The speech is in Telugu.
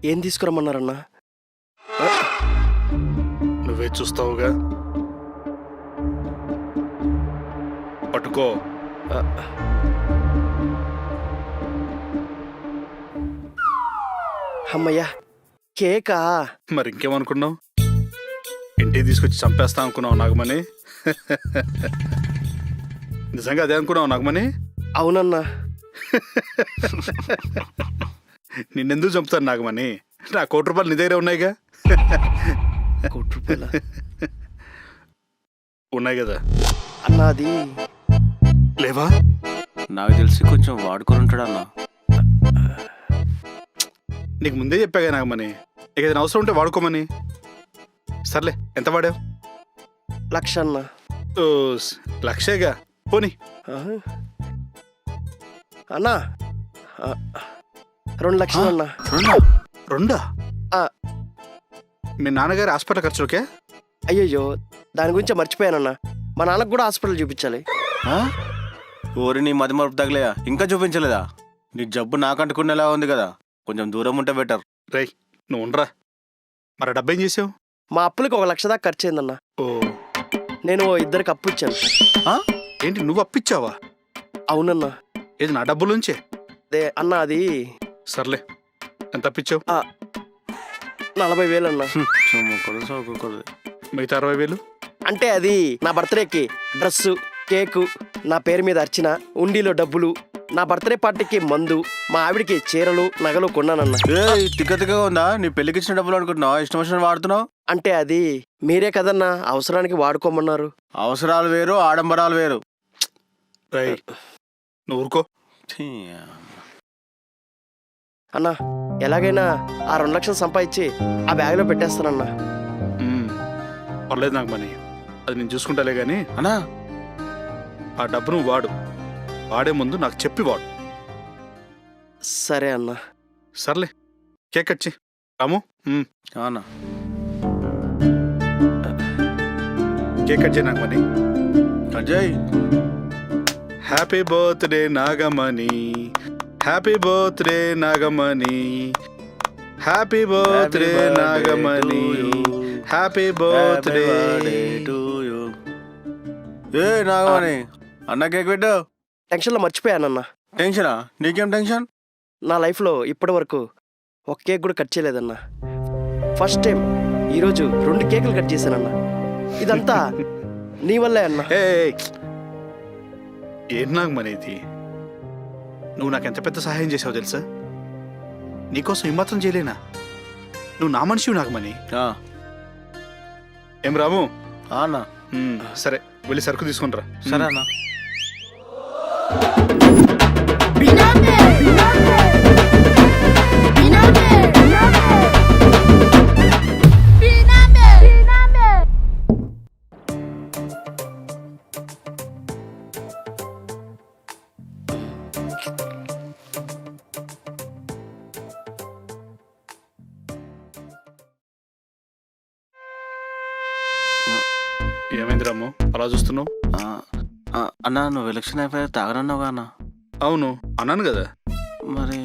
ఏం తీసుకురమ్మన్నారన్నా? నువ్వే చూస్తావుగా, పట్టుకో. అమ్మయ్యా, కేకా? మరి ఇంకేమనుకున్నావు? ఇంటికి తీసుకొచ్చి చంపేస్తా అనుకున్నావు నాగమణి? నిజంగా అదే అనుకున్నావు నాగమణి? అవునన్నా. నిన్నెందుకు చంపుతాను నాగమణి? నా ₹1,00,00,000 నీ దగ్గర ఉన్నాయిగా. ₹1,00,00,000 ఉన్నాయి కదా అన్నా. అది లేవా? నాకు తెలిసి కొంచెం వాడుకొని ఉంటాడు అన్న. నీకు ముందే చెప్పాగా నాగమణి, ఇక ఏదైనా అవసరం ఉంటే వాడుకోమని. సర్లే, ఎంత వాడావు? 1,00,000 అన్నా. ఓ, 1,00,000గా పోనీ. అన్నా 2,00,000 అన్నా. రెండా? ఆ. మీ నాన్నగారి హాస్పిటల్ ఖర్చులకే? అయ్యయ్యో, దాని గురించి మర్చిపోయానన్నా. మా నాన్నకు కూడా హాస్పిటల్ చూపించాలి. ఊరి నీ మతి మరుపు తగలేదా? ఇంకా చూపించలేదా? నీ జబ్బు నాకంటుకునేలా ఉంది కదా, కొంచెం దూరం ఉంటే బెటర్. రేయ్, నువ్వు ఉండరా. మరి డబ్బేం చేసావు? మా అప్పులకి 1,00,000 దాకా ఖర్చు అయిందన్నా. ఓ, నేను 2 అప్పు ఇచ్చాను. ఏంటి, నువ్వు అప్పిచ్చావా? అవునన్నా. ఏది నా డబ్బుల నుంచే? అదే అన్నా, అది సర్లే, ఎంత అప్పిచ్చావు? 40,000 అన్నా. మిగతా 60,000? అంటే అది నా బర్త్డేకి డ్రెస్సు, కేకు, నా పేరు మీద అర్చన, ఉండిలో డబ్బులు, నా బర్త్డే పార్టీకి మందు, మా ఆవిడికి చీరలు, నగలు కొన్నానన్నా. తిక్కగా ఉందా? నీ పెళ్లికి ఇచ్చిన డబ్బులు అనుకుంటున్నావు, ఇష్టం వచ్చిన వాడుతున్నావు. అంటే అది మీరే కదన్నా అవసరానికి వాడుకోమన్నారు. అవసరాలు వేరు, ఆడంబరాలు వేరు. రేయ్, నువ్వు ఊరుకో. అన్నా, ఎలాగైనా ఆ 2,00,000 సంపాదించి ఆ బ్యాగ్లో పెట్టేస్తానన్నా. పర్లేదు నాగమణి, అది నేను చూసుకుంటాలే గాని. అన్నా, ఆ డబ్బు నువ్వు వాడు. వాడే ముందు నాకు చెప్పి వాడు. సరే అన్నా. సర్లే, కేక్ కట్ చెయ్ రాము. అన్నా, కేక్ కట్ చేయి Nagamani. Ajay, happy birthday Nagamani, happy birthday Nagamani, happy birthday Nagamani, happy birthday to you. ఏ నాగమణి, అన్న కేక్ పెట్టు. టెన్షన్లో మర్చిపోయానన్నా. టెన్షనా? నీకేం టెన్షన్? నా లైఫ్లో ఇప్పటి వరకు ఒక కేక్ కూడా కట్ చేయలేదన్నా. ఫస్ట్ టైం ఈరోజు 2 కేకులు కట్ చేశానన్నా. ఇదంతా నీ వల్లే అన్నా. ఏం నాగమణి ఇది? నువ్వు నాకు ఎంత పెద్ద సహాయం చేసావు తెలుసా? నీకోసం ఏమాత్రం చేయలేనా? నువ్వు నా మనిషివి నాగమణి. ఏం రాము? అన్నా, సరే, వెళ్ళి సరుకు తీసుకుంటారా. సరే అన్నా. ఏమైంది రాము, అలా చూస్తున్నావు? అన్నా, నువ్వు ఎలక్షన్ అయిపోయి తాగనన్నావుగా అన్నా? అవును అన్నాను కదా. మరి